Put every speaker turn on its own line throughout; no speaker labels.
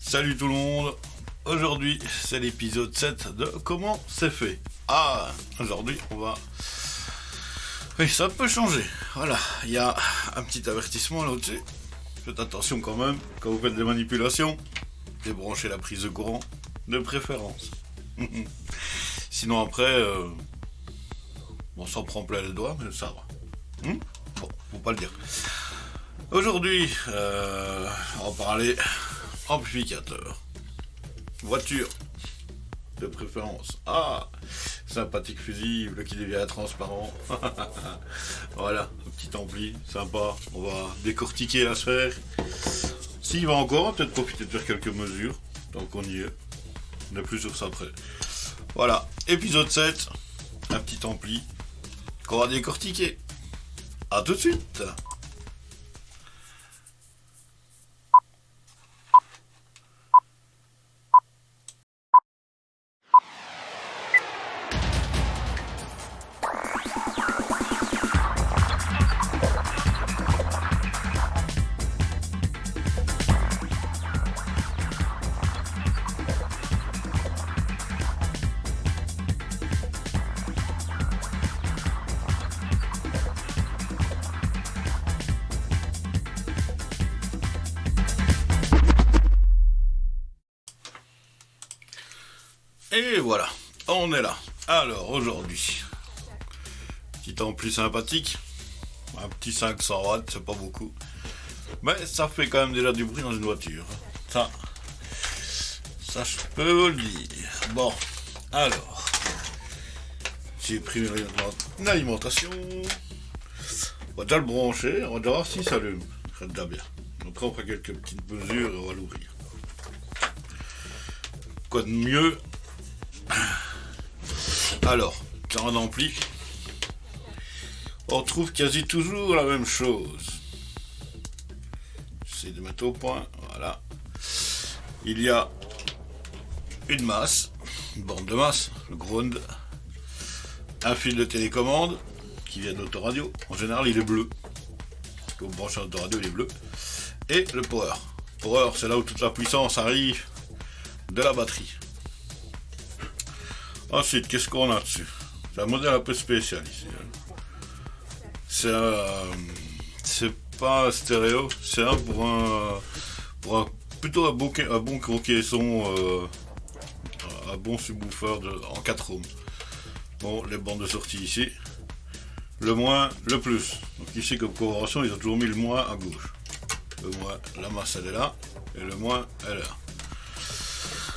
Salut tout le monde. Aujourd'hui, c'est l'épisode 7 de Comment c'est fait. Ah, aujourd'hui, on va... Oui, ça peut changer. Voilà, il y a un petit avertissement là-dessus. Faites attention quand même, quand vous faites des manipulations, débranchez la prise de courant, de préférence. Sinon après, on s'en prend plein les doigts, mais ça va. Bon, faut pas le dire. Aujourd'hui, on va parler amplificateur. Voiture, de préférence. Ah, sympathique fusible qui devient transparent. Voilà, un petit ampli, sympa. On va décortiquer la sphère. S'il va encore, on va peut-être profiter de faire quelques mesures, tant qu'on y est. On est plus sur ça après. Voilà, épisode 7, un petit ampli qu'on va décortiquer. A tout de suite. Et voilà, on est là. Alors aujourd'hui, petit ampli sympathique, un petit 500 watts, c'est pas beaucoup, mais ça fait quand même déjà du bruit dans une voiture. Ça je peux vous le dire. Bon, alors, j'ai pris une alimentation. On va déjà le brancher, on va déjà voir s'il s'allume. C'est déjà bien. Après on fera quelques petites mesures et on va l'ouvrir. Quoi de mieux? Alors, quand on ampli, on trouve quasi toujours la même chose. J'essaie de mettre au point, voilà. Il y a une masse, une borne de masse, le ground, un fil de télécommande qui vient de l'autoradio. En général, il est bleu. Quand vous branchez l'autoradio, il est bleu. Et le power. Power, c'est là où toute la puissance arrive de la batterie. Ensuite, qu'est-ce qu'on a dessus? C'est un modèle un peu spécial ici. C'est pas un stéréo, c'est un plutôt un bon croquet son, un bon subwoofer en 4 ohms. Bon, les bandes de sortie ici. Le moins, le plus. Donc ici, comme configuration, ils ont toujours mis le moins à gauche. Le moins, la masse elle est là, et le moins elle est là.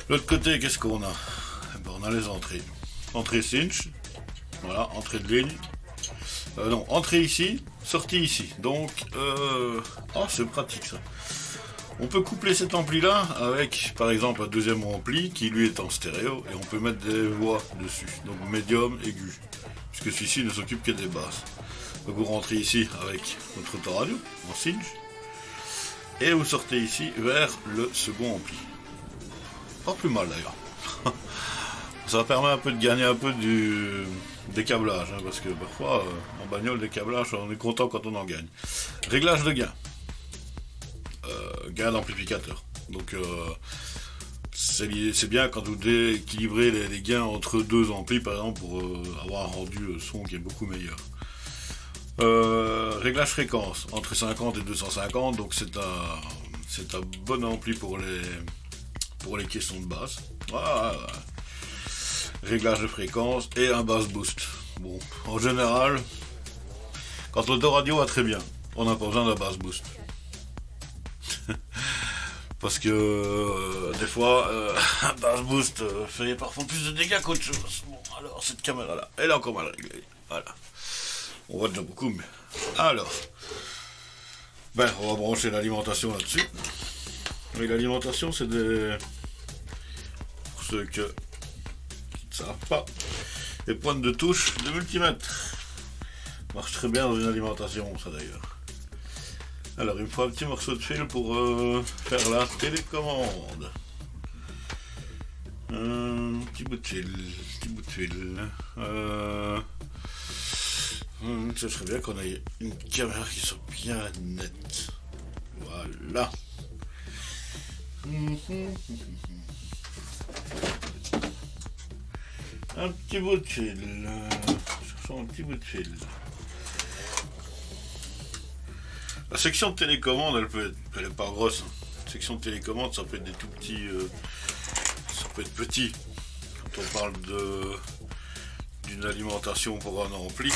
L'autre côté, qu'est-ce qu'on a? On a les entrées. Entrée cinch, voilà, entrée de ligne. Non, entrée ici, sortie ici. Donc, oh, c'est pratique ça. On peut coupler cet ampli là avec, par exemple, un deuxième ampli qui lui est en stéréo et on peut mettre des voix dessus. Donc médium, aigu. Puisque celui-ci ne s'occupe que des basses. Donc vous rentrez ici avec votre autoradio en cinch et vous sortez ici vers le second ampli. Pas plus mal d'ailleurs. Ça permet un peu de gagner un peu du décablage, hein, parce que parfois en bagnole décablage on est content quand on en gagne. Réglage de gain. Gain d'amplificateur. Donc c'est bien quand vous dééquilibrez les gains entre deux amplis par exemple pour avoir un rendu son qui est beaucoup meilleur. Réglage fréquence entre 50 et 250, donc c'est un bon ampli pour les caissons de basse. Voilà. Réglage de fréquence et un bass boost. Bon, en général, quand l'autoradio va très bien, on n'a pas besoin d'un bass boost. Parce que des fois, un bass boost fait parfois plus de dégâts qu'autre chose. Bon, alors cette caméra là, elle est encore mal réglée. Voilà. On voit déjà beaucoup, mais... Alors, on va brancher l'alimentation là-dessus. Et l'alimentation, c'est des... Pour ceux qui ne savent pas, les pointes de touche de multimètre. Marche très bien dans une alimentation, ça d'ailleurs. Alors, il me faut un petit morceau de fil pour faire la télécommande. Petit bout de fil. Ce serait bien qu'on ait une caméra qui soit bien nette. Voilà. Un petit bout de fil. Cherchons un petit bout de fil. La section de télécommande, elle est pas grosse. La section de télécommande, ça peut être des tout petits. Ça peut être petit. Quand on parle d'une alimentation pour un ampli,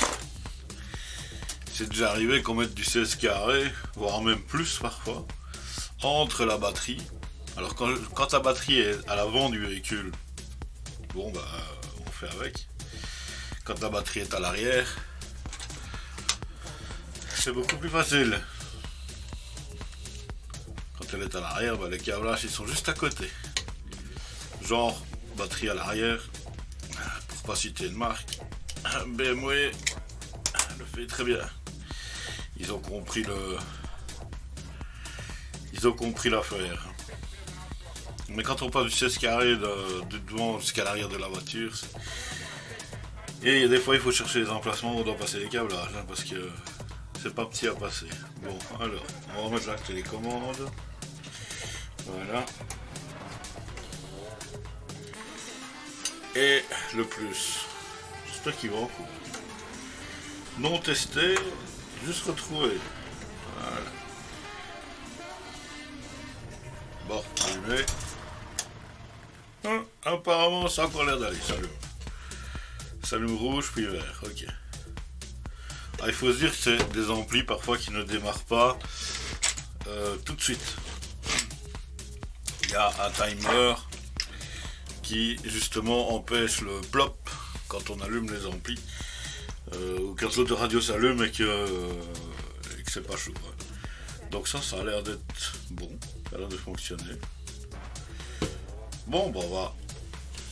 c'est déjà arrivé qu'on mette du 16 carré, voire même plus parfois, entre la batterie. Alors quand la batterie est à l'avant du véhicule, bon bah on fait avec. Quand la batterie est à l'arrière, c'est beaucoup plus facile. Quand elle est à l'arrière, bah, les câblages ils sont juste à côté. Genre batterie à l'arrière, pour pas citer une marque, BMW le fait très bien. Ils ont compris l'affaire. Mais quand on passe du 16 carré de devant jusqu'à l'arrière de la voiture, et des fois il faut chercher les emplacements où on doit passer les câblages, hein, parce que c'est pas petit à passer. Bon, alors, on va remettre la télécommande. Voilà. Et le plus. J'espère qu'il va en coup. Non testé, juste retrouvé. Voilà. Bon, allumé. Apparemment, ça a encore l'air d'aller. S'allume rouge, puis vert. Ok. Ah, il faut se dire que c'est des amplis parfois qui ne démarrent pas tout de suite. Il y a un timer qui justement empêche le plop quand on allume les amplis. Ou quand l'autoradio s'allume et que c'est pas chaud. Ouais. Donc ça a l'air d'être bon, ça a l'air de fonctionner. Bon, bah on va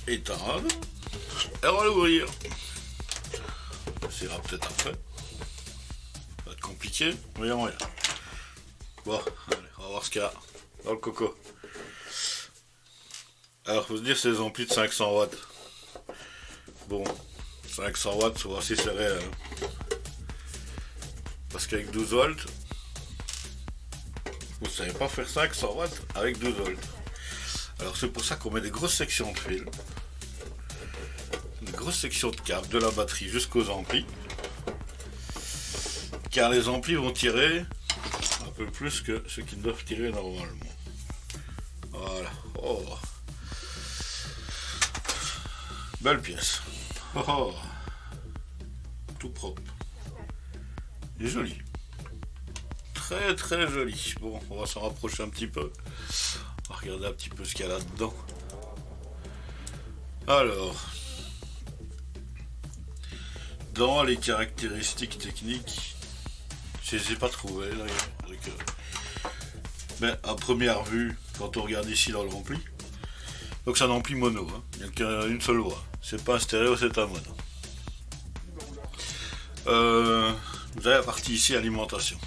éteindre et on va l'ouvrir. Ça ira peut-être après. Ça va être compliqué, mais il y a moyen. Bon, allez, on va voir ce qu'il y a dans le coco. Alors, faut se dire, c'est des amplis de 500 watts. Bon, 500 watts, faut voir si c'est réel. Parce qu'avec 12 volts, vous savez pas faire 500 watts avec 12 volts. Alors c'est pour ça qu'on met des grosses sections de fil, des grosses sections de câbles de la batterie jusqu'aux amplis. Car les amplis vont tirer un peu plus que ce qu'ils doivent tirer normalement. Voilà. Oh. Belle pièce. Oh. Tout propre. Et joli. Très très joli. Bon, on va s'en rapprocher un petit peu. On va regarder un petit peu ce qu'il y a là-dedans. Alors, dans les caractéristiques techniques, je les ai pas trouvées d'ailleurs. Mais à première vue, quand on regarde ici dans l'ampli, donc c'est un ampli mono, hein. Il n'y a qu'une seule voix. C'est pas un stéréo, c'est un mono. Vous avez la partie ici alimentation.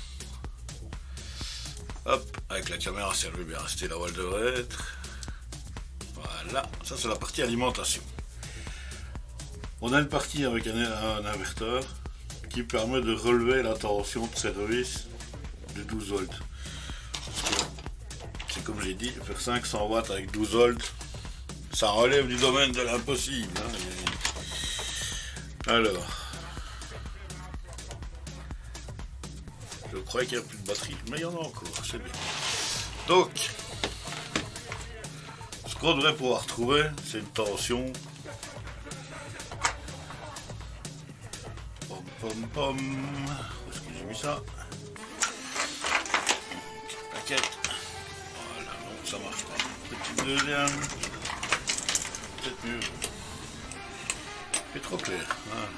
Hop, avec la caméra, si elle veut bien rester là où elle devrait être. Voilà, ça c'est la partie alimentation. On a une partie avec un inverteur qui permet de relever la tension de service de 12 volts. C'est comme j'ai dit, faire 500 watts avec 12 volts, ça relève du domaine de l'impossible. Hein. Alors, je croyais qu'il n'y a plus de batterie, mais il y en a encore, c'est bien. Donc, ce qu'on devrait pouvoir trouver, c'est une tension. Pom pom pom. Où est-ce que j'ai mis ça? Petite plaquette. Voilà, non, ça marche pas. Petite deuxième. Peut-être mieux. C'est trop clair. Voilà.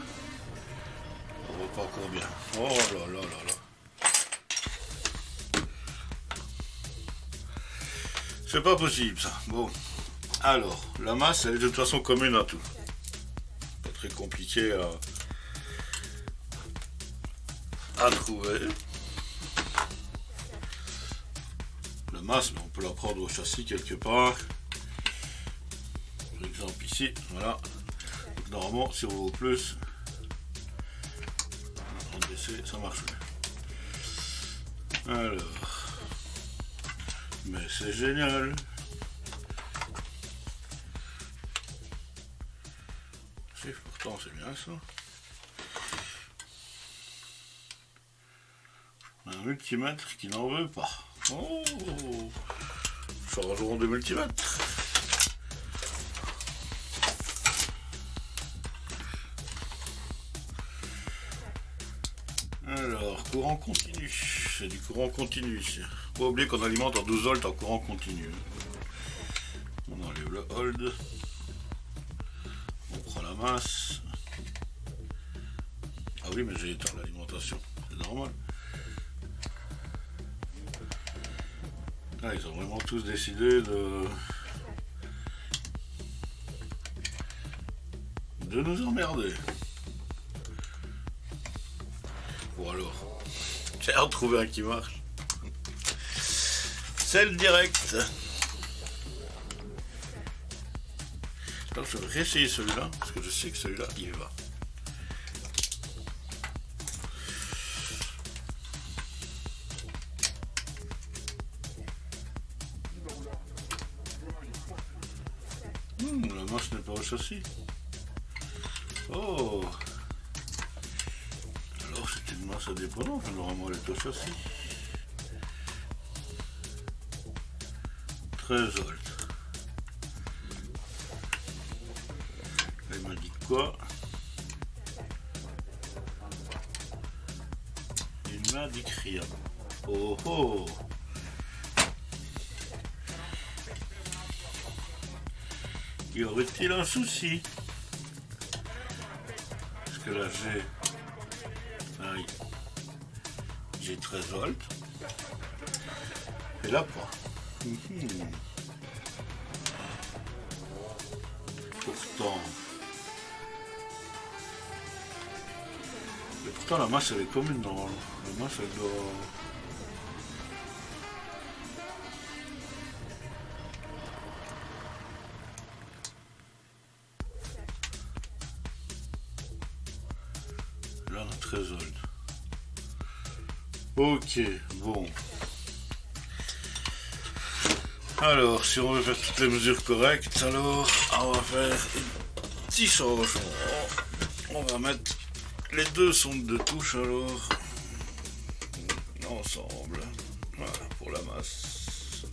On voit pas encore bien. Oh là là là là. C'est pas possible ça. Bon. Alors, la masse, elle est de toute façon commune à tout. Pas très compliqué à trouver. La masse, on peut la prendre au châssis quelque part. Par exemple ici, voilà. Donc, normalement, si on va au plus, en DC, ça marche bien. Alors. Mais c'est génial. Pourtant c'est bien ça. Un multimètre qui n'en veut pas. Oh, changeons de multimètre. Alors, courant continu. C'est du courant continu ici. Faut pas oublier qu'on alimente en 12 volts en courant continu. On enlève le hold. On prend la masse. Ah oui, mais j'ai éteint l'alimentation. C'est normal. Ah, ils ont vraiment tous décidé de nous emmerder. Bon alors, j'ai retrouvé un qui marche. C'est le direct. Alors je vais réessayer celui-là, parce que je sais que celui-là, il va. La masse n'est pas au châssis. Oh! Alors c'est une masse indépendante, normalement elle est au châssis. 13 volts. Il m'a dit quoi? Il m'a dit rien. Oh oh! Y aurait-il un souci? Parce que là j'ai 13 volts. Et là pas. Pourtant la masse elle est commune normalement. La masse elle doit. Là on a 13 volts. Ok, bon. Alors, si on veut faire toutes les mesures correctes, alors on va faire un petit changement. On va mettre les deux sondes de touche alors ensemble. Voilà pour la masse.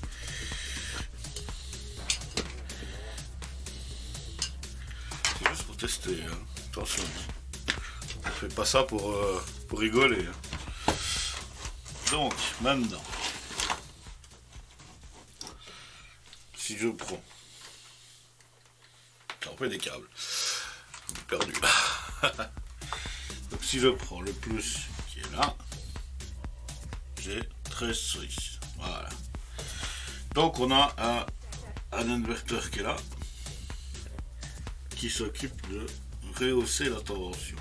C'est juste pour tester, hein. Attention. On fait pas ça pour rigoler. Hein. Donc, maintenant. Si je prends, j'ai un peu des câbles, perdu. Donc si je prends le plus qui est là, j'ai 13 switches. Voilà. Donc on a un inverteur qui est là, qui s'occupe de rehausser la tension.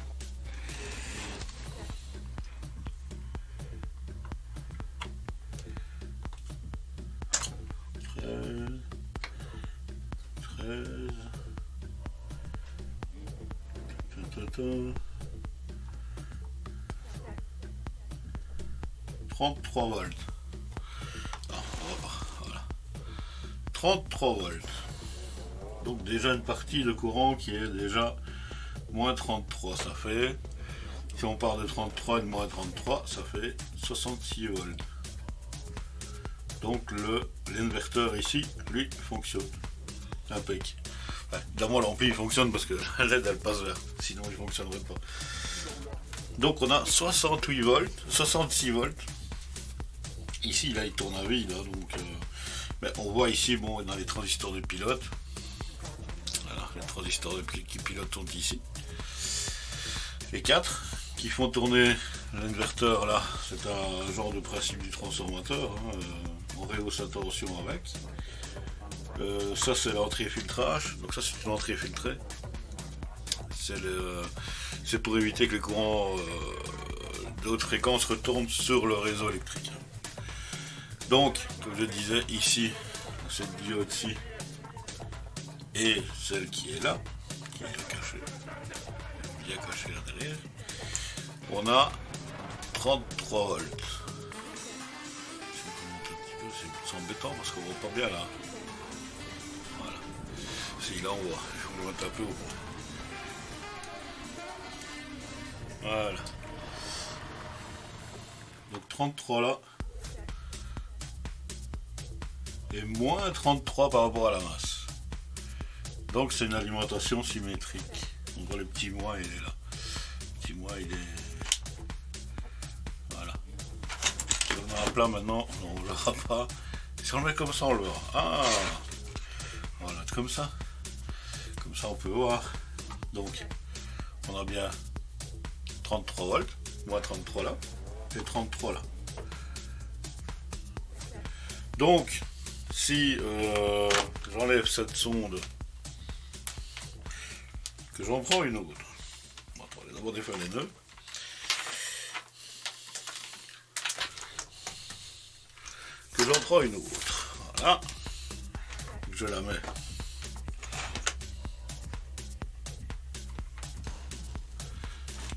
Ta-ta-ta. 33 volts. Ah, voilà. 33 volts. Donc déjà une partie de courant qui est déjà moins 33. Ça fait, si on part de 33 et de moins 33, ça fait 66 volts. Donc l'inverteur ici, lui, fonctionne. Impec. Ouais, évidemment l'ampli il fonctionne parce que la LED elle passe verte, sinon il ne fonctionnerait pas. Donc on a 68 volts, 66 volts. Ici là il tourne à vide, hein, donc mais on voit ici bon dans les transistors de pilote. Voilà, les transistors qui pilotent sont ici. Les 4 qui font tourner l'inverteur là, c'est un genre de principe du transformateur, hein, on rehausse la tension avec. Ça c'est l'entrée filtrage, donc ça c'est une entrée filtrée. C'est pour éviter que les courants de haute fréquence retournent sur le réseau électrique. Donc, comme je disais, ici, cette diode-ci et celle qui est là, qui est cachée, bien cachée là derrière, on a 33 volts. C'est embêtant parce qu'on voit pas bien là. Voilà. Si là on voit, il faut le mettre un peu haut. Voilà. Donc 33 là. Et moins 33 par rapport à la masse. Donc c'est une alimentation symétrique. On voit le petit moins, il est là. Le petit moins, il est... Voilà. Si on a un plat maintenant, on ne l'aura pas. Si on le met comme ça, on le verra. Ah, voilà, comme ça. Comme ça, on peut voir. Donc, on a bien 33 volts, moins 33 là, et 33 là. Donc, si j'enlève cette sonde, que j'en prends une autre, on va d'abord défaire les nœuds. Que j'en prends une autre, voilà, je la mets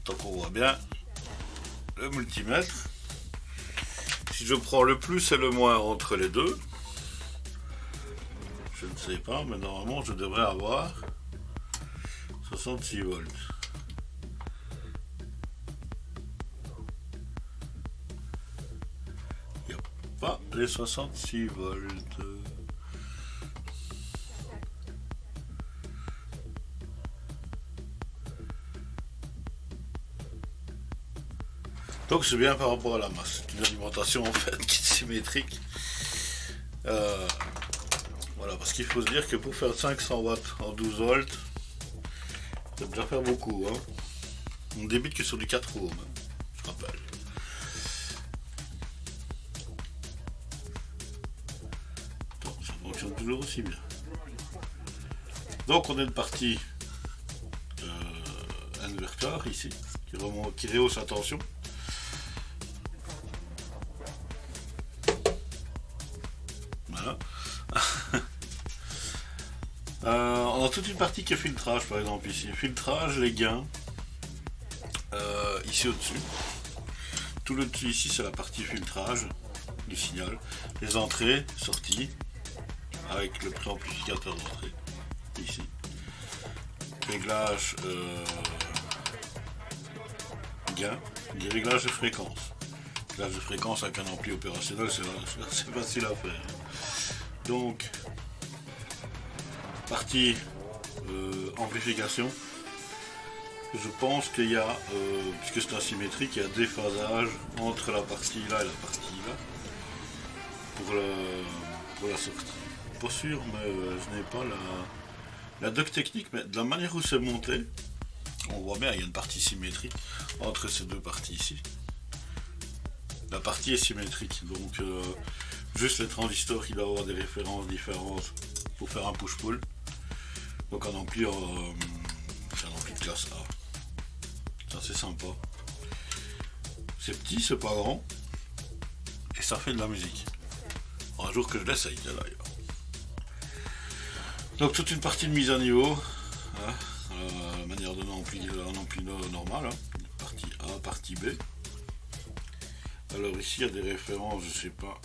tant qu'on voit bien le multimètre. Si je prends le plus et le moins entre les deux, je ne sais pas, mais normalement je devrais avoir 66 volts. Il n'y a pas les 66 volts. Donc c'est bien par rapport à la masse. C'est une alimentation en fait qui est symétrique. Voilà, parce qu'il faut se dire que pour faire 500 watts en 12 volts, ça peut déjà faire beaucoup. Hein. On débite que sur du 4 ohms, hein, je rappelle. Donc ça fonctionne toujours aussi bien. Donc on a une partie inverteur ici, qui rehausse la tension. Voilà. On a toute une partie qui est filtrage, par exemple ici. Filtrage, les gains, ici au-dessus. Tout le dessus ici, c'est la partie filtrage du signal. Les entrées, sorties, avec le préamplificateur d'entrée, ici. Réglage gain, des réglages de fréquence. Réglage de fréquence avec un ampli opérationnel, c'est facile à faire. Donc, partie amplification. Je pense qu'il y a, puisque c'est asymétrique, il y a déphasage entre la partie là et la partie là pour la sortie. Pas sûr, mais je n'ai pas la doc technique, mais de la manière où c'est monté, on voit bien, il y a une partie symétrique entre ces deux parties ici. La partie est symétrique, donc juste les transistors qui doivent avoir des références différentes pour faire un push-pull. Donc un ampli, c'est un ampli de classe A. Ça c'est sympa. C'est petit, c'est pas grand. Et ça fait de la musique. Un jour que je l'essaye, d'ailleurs. Donc toute une partie de mise à niveau. Hein, la manière d'un ampli normal. Hein, partie A, partie B. Alors ici il y a des références, je sais pas.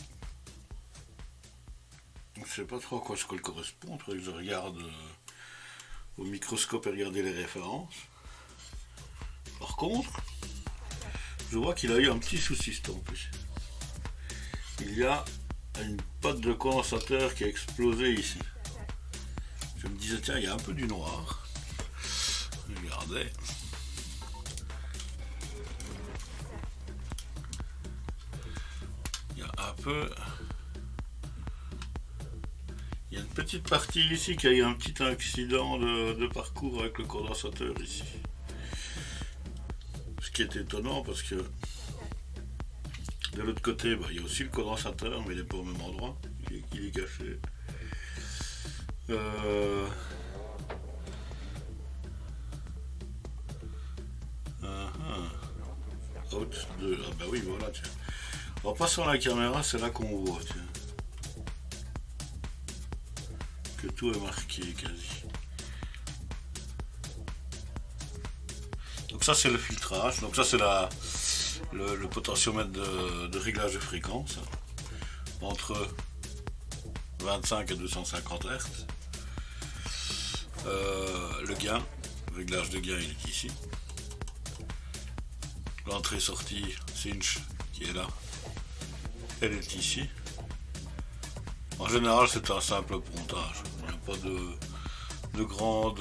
Je sais pas trop à quoi ça correspond. Il faudrait que je regarde au microscope et regarder les références. Par contre, je vois qu'il a eu un petit souci en plus. Il y a une patte de condensateur qui a explosé ici. Je me disais, tiens, il y a un peu du noir. Regardez. Il y a un peu... Il y a une petite partie ici qui a eu un petit accident de parcours avec le condensateur ici. Ce qui est étonnant parce que de l'autre côté, il y a aussi le condensateur, mais il n'est pas au même endroit. Il est caché. Out 2. Ah bah oui, voilà, tiens. En passant la caméra, c'est là qu'on voit, tiens. Que tout est marqué quasi. Donc ça c'est le filtrage, donc ça c'est le potentiomètre de réglage de fréquence entre 25 et 250 Hz. Le gain, réglage de gain il est ici. L'entrée-sortie cinch qui est là, elle est ici. En général, c'est un simple pontage. Il n'y a pas de grande...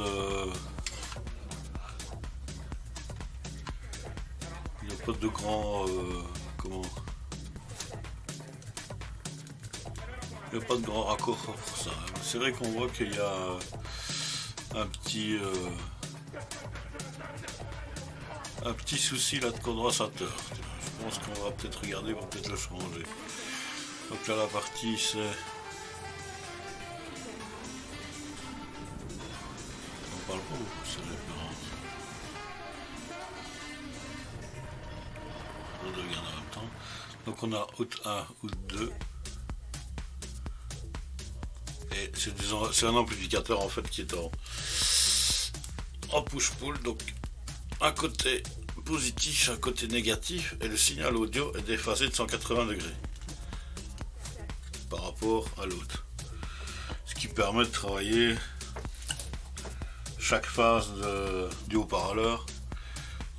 il n'y a pas de grand... comment... Il n'y a pas de grand raccord pour ça. C'est vrai qu'on voit qu'il y a un petit souci là de condensateur. Je pense qu'on va peut-être regarder pour peut-être le changer. Donc là la partie c'est... On parle pas beaucoup de ces références. On va regarder en même temps. Donc on a out 1, out 2. Et c'est un amplificateur en fait qui est en push-pull. Donc un côté positif, un côté négatif, et le signal audio est déphasé de 180 degrés par rapport à l'autre. Ce qui permet de travailler chaque phase du haut-parleur.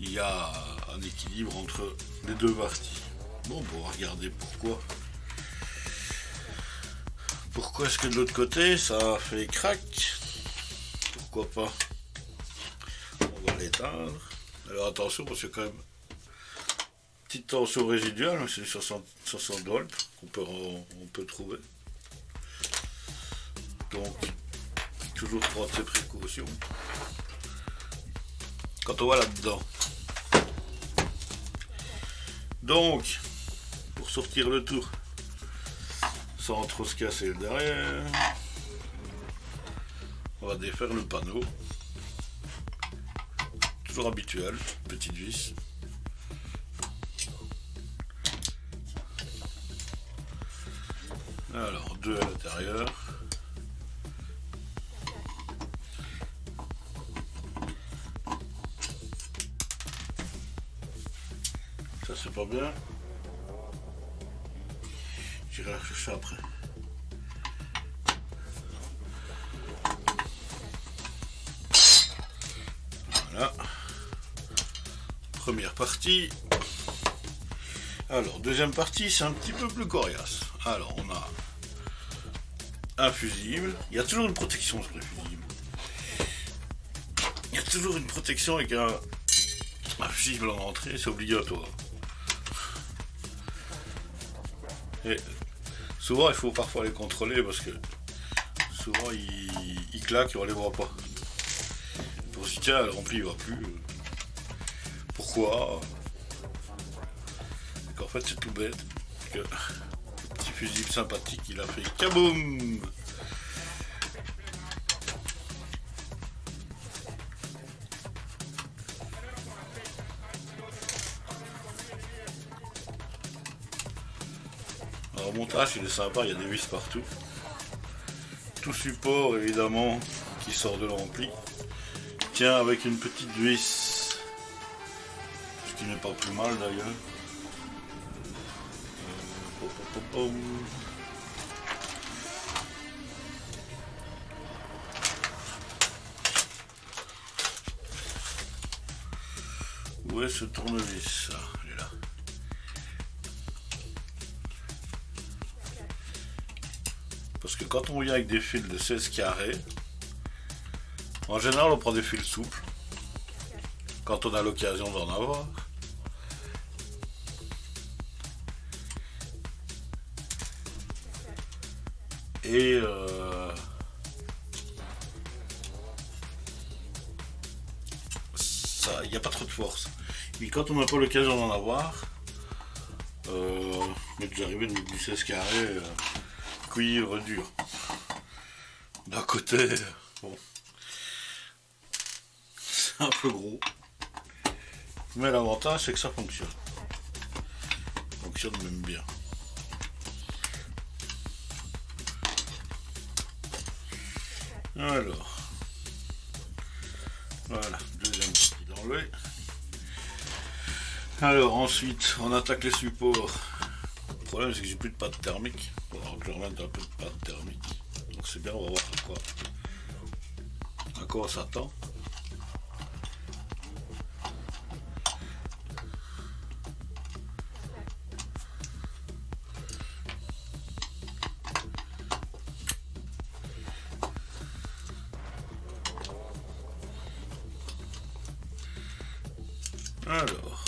Il y a un équilibre entre les deux parties. Bon, on va regarder pourquoi. Pourquoi est-ce que de l'autre côté ça fait crack? Pourquoi pas? On va l'éteindre. Alors attention parce que quand même petite tension résiduelle, c'est 60 volts on peut trouver. Donc toujours prendre ses précautions. Quand on va là-dedans. Donc pour sortir le tout sans trop se casser le derrière, on va défaire le panneau. Toujours habituel, petite vis. Alors, deux à l'intérieur. Ça c'est pas bien. J'irai la chercher après. Voilà. Première partie. Alors, deuxième partie, c'est un petit peu plus coriace. Alors, on a un fusible. Il y a toujours une protection sur les fusibles. Il y a toujours une protection avec un fusible en entrée, c'est obligatoire. Et souvent, il faut parfois les contrôler parce que souvent, ils claquent et on les voit pas. Pour se dire, tiens, le rempli il va plus. Pourquoi? En fait, c'est tout bête. Que le petit fusible sympathique, il a fait kaboum! Alors, le montage, il est sympa, il y a des vis partout. Tout support, évidemment, qui sort de l'ampli. Tiens, avec une petite vis, ce qui n'est pas plus mal d'ailleurs. Où est ce tournevis? Ah, il est là. Parce que quand on vient avec des fils de 16 carrés, en général on prend des fils souples, quand on a l'occasion d'en avoir. Et il n'y a pas trop de force. Mais quand on n'a pas l'occasion d'en avoir, m'est déjà arrivé de mettre du 16 carré cuivre dur. D'un côté, bon, c'est un peu gros. Mais l'avantage c'est que ça fonctionne. Ça fonctionne même bien. Alors, voilà, deuxième partie d'enlever. Alors ensuite, on attaque les supports. Le problème c'est que j'ai plus de pâte thermique. Il faudra que je remette un peu de pâte thermique. Donc c'est bien, on va voir à quoi on s'attend. Alors,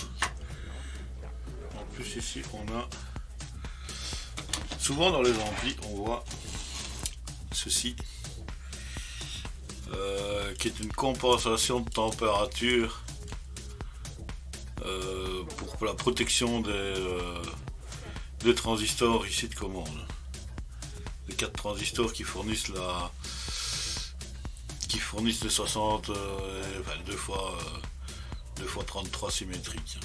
en plus ici on a, souvent dans les amplis on voit ceci, qui est une compensation de température pour la protection des transistors ici de commande. Les 4 transistors qui fournissent les 60, enfin 2 fois 33 symétriques.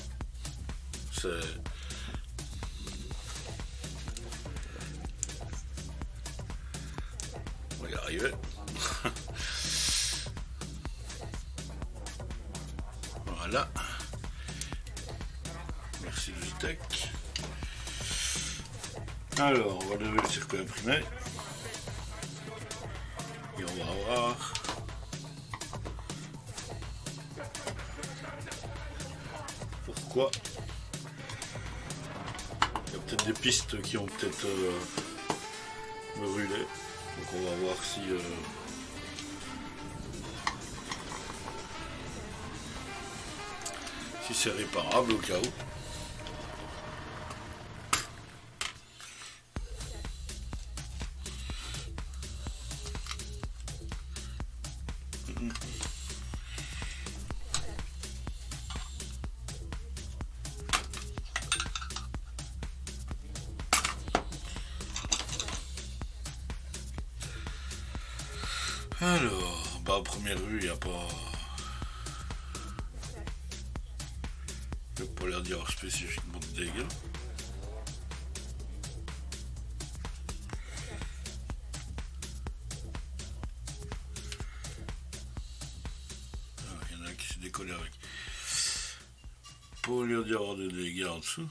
On va y arriver. Voilà. Merci Logitech. Alors, on va lever le circuit imprimé. Et on va voir. Pourquoi. Il y a peut-être des pistes qui ont peut-être brûlé. Donc on va voir si c'est réparable au cas où. Alors, à première vue, il n'y a pas l'air d'y avoir spécifiquement de dégâts. Il y en a qui s'est décollé avec. Pas l'air d'y avoir de dégâts en dessous.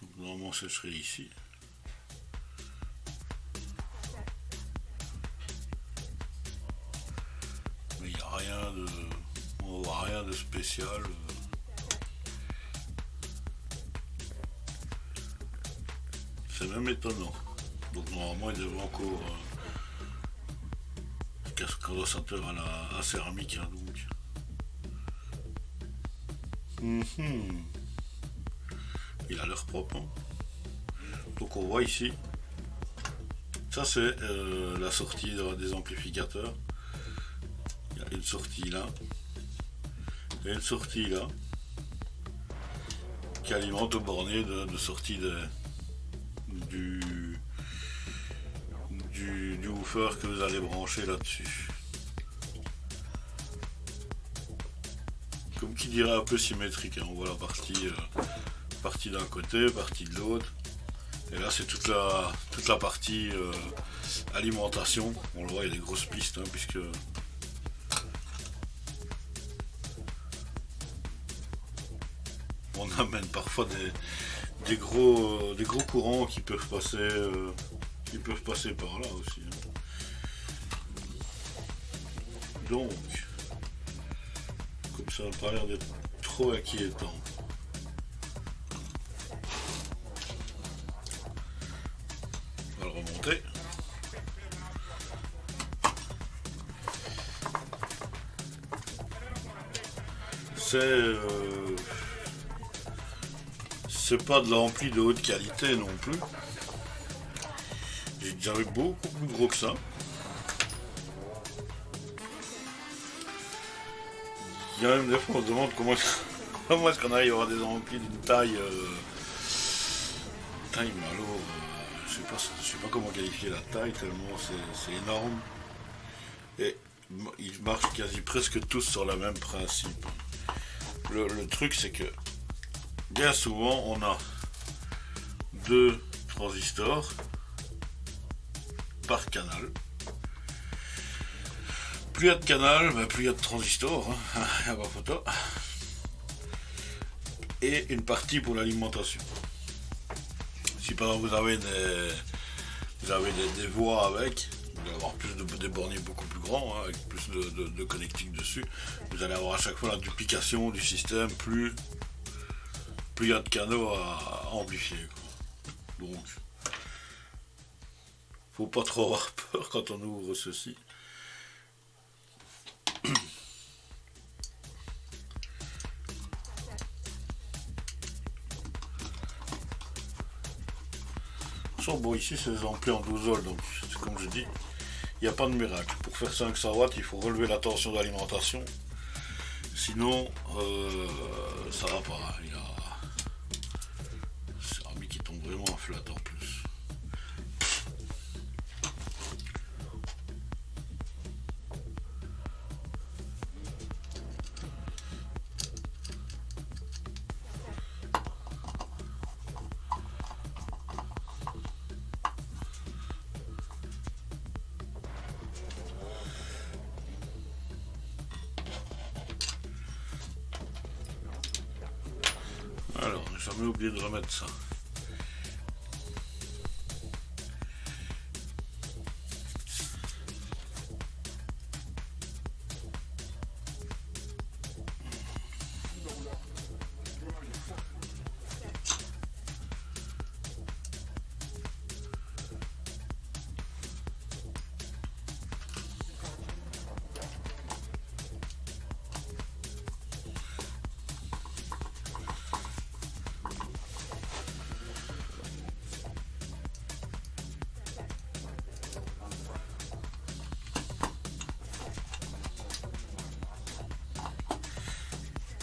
Donc normalement ce serait ici. Mais il n'y a rien de. On voit rien de spécial. C'est même étonnant. Donc normalement il devrait encore condensateur à céramique, hein, donc. Il a l'air propre. Hein. Donc on voit ici. Ça c'est la sortie des amplificateurs. Il y a une sortie là. Et une sortie là. Qui alimente au bornet de sortie du woofer que vous allez brancher là-dessus. Comme qui dirait un peu symétrique, hein. On voit la partie d'un côté, partie de l'autre. Et là c'est toute la partie alimentation. On le voit, il y a des grosses pistes, hein, puisque on amène parfois des gros courants qui peuvent passer par là aussi. Hein. Donc, comme ça n'a pas l'air d'être trop inquiétant. On va le remonter. C'est pas de l'ampli de haute qualité non plus. J'ai déjà vu beaucoup plus gros que ça. Il y a même des fois on se demande comment est-ce qu'on arrive à avoir des amplis d'une taille malo. Je sais pas comment qualifier la taille tellement c'est énorme. Et ils marchent quasi presque tous sur le même principe. Le truc c'est que bien souvent on a 2 transistors par canal. Plus il y a de canal, plus il y a de transistors, hein. Il n'y a pas photo. Et une partie pour l'alimentation. Si par exemple vous avez des voies avec, vous allez avoir plus des borniers beaucoup plus grands, hein, avec plus de connectiques dessus, vous allez avoir à chaque fois la duplication du système, plus il y a de canaux à amplifier, quoi. Donc, faut pas trop avoir peur quand on ouvre ceci. attention, bon ici c'est ampli en 12 volts, donc comme je dis, il n'y a pas de miracle. Pour faire 500 watts, il faut relever la tension d'alimentation. Sinon, ça va pas. Il y a céramique qui tombe vraiment en flat en plus. Alors, j'ai jamais oublié de remettre ça.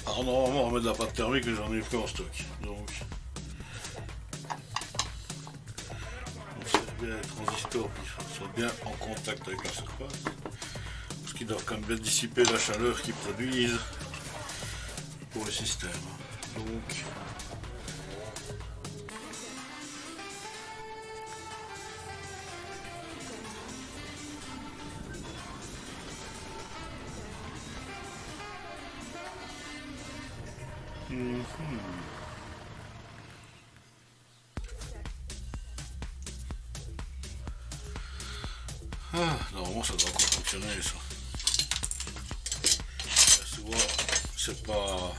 Alors normalement on remet de la pâte thermique mais j'en ai plus en stock. Donc c'est bien les transistors qui soient bien en contact avec la surface. Parce qu'ils doivent quand même bien dissiper la chaleur qu'ils produisent pour le système. Donc ah, normalement ça doit encore fonctionner ça. Souvent c'est pas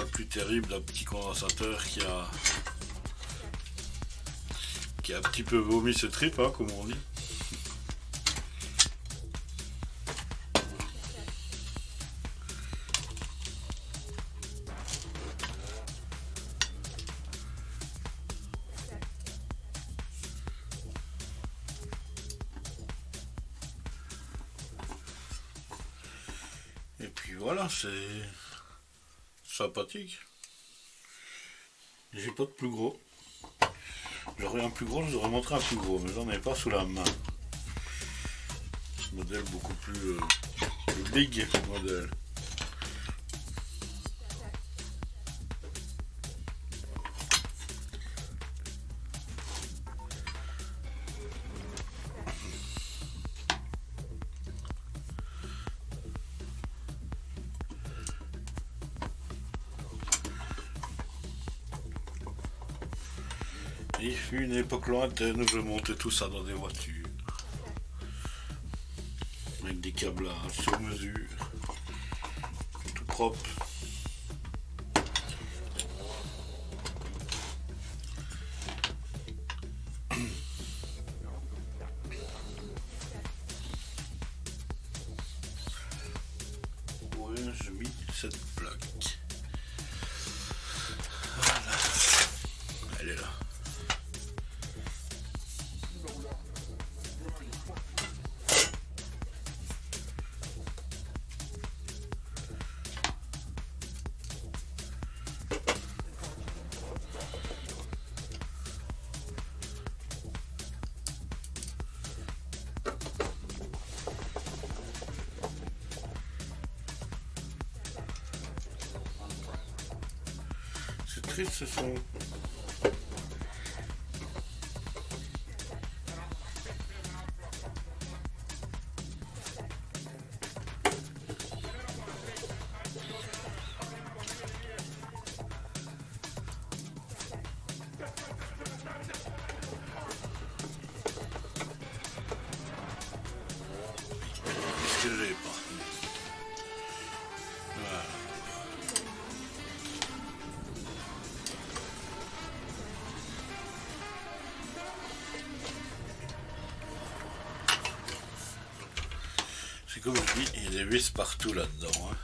le plus terrible d'un petit condensateur qui a un petit peu vomi ses tripes, hein, comme on dit. Et puis voilà, c'est sympathique. J'ai pas de plus gros. J'aurais un plus gros, je vous aurais montré un plus gros, mais j'en ai pas sous la main. Modèle beaucoup plus big modèle. Il fut une époque lointaine où je montais tout ça dans des voitures. Avec des câblages sur mesure. Tout propre. Ouais, j'ai mis cette plaque. Voilà. Elle est là. C'est triste ce son. Qu'est-ce que j'ai pas? Voilà. C'est comme je dis, il y a des vis partout là-dedans. Hein.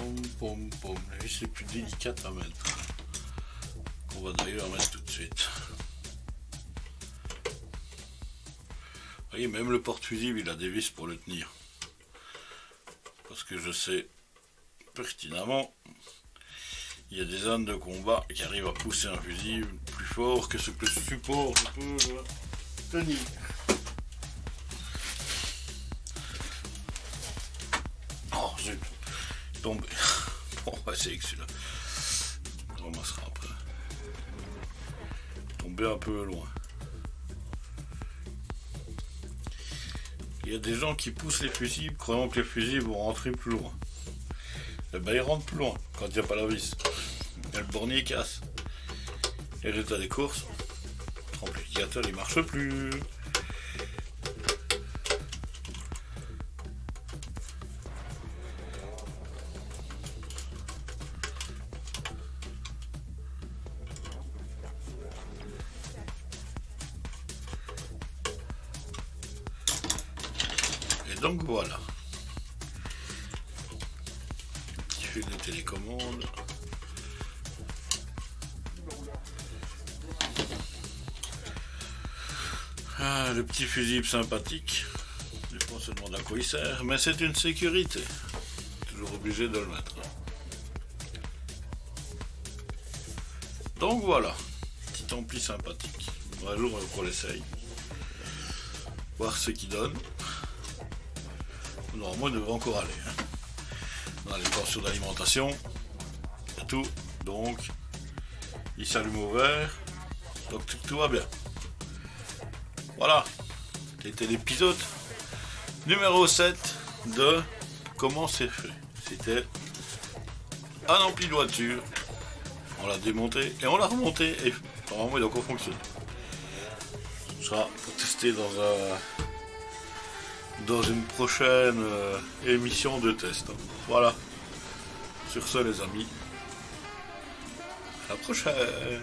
Pom, pom, pom. La vis est plus délicate à mettre. On va d'ailleurs mettre tout de suite. Vous voyez, même le porte-fusible, il a des vis pour le tenir. Parce que je sais pertinemment, il y a des ânes de combat qui arrivent à pousser un fusible plus fort que ce que le support peut tenir. Oh zut, tombé. Bon, on va essayer que celui-là. On ramassera après. Tombé un peu loin. Il y a des gens qui poussent les fusibles croyant que les fusibles vont rentrer plus loin. Eh ben, ils rentrent plus loin quand il n'y a pas la vis. Et le bornier casse. Et résultat des courses, l'amplificateur il marche plus. Et donc voilà. Petit fil de télécommande. Ah, le petit fusible sympathique. Je pense qu'on se demande à quoi il sert, mais c'est une sécurité. Toujours obligé de le mettre. Donc voilà, petit ampli sympathique. Un jour on l'essaye. Voir ce qu'il donne. Normalement il devrait encore aller. Hein. On a les portions d'alimentation. Et tout. Donc il s'allume au vert. Donc tout va bien. Voilà, c'était l'épisode numéro 7 de Comment c'est fait. C'était un ampli de voiture, on l'a démonté et on l'a remonté et apparemment il a encore fonctionné. Ce sera pour tester dans une prochaine émission de test. Voilà, sur ce les amis, à la prochaine.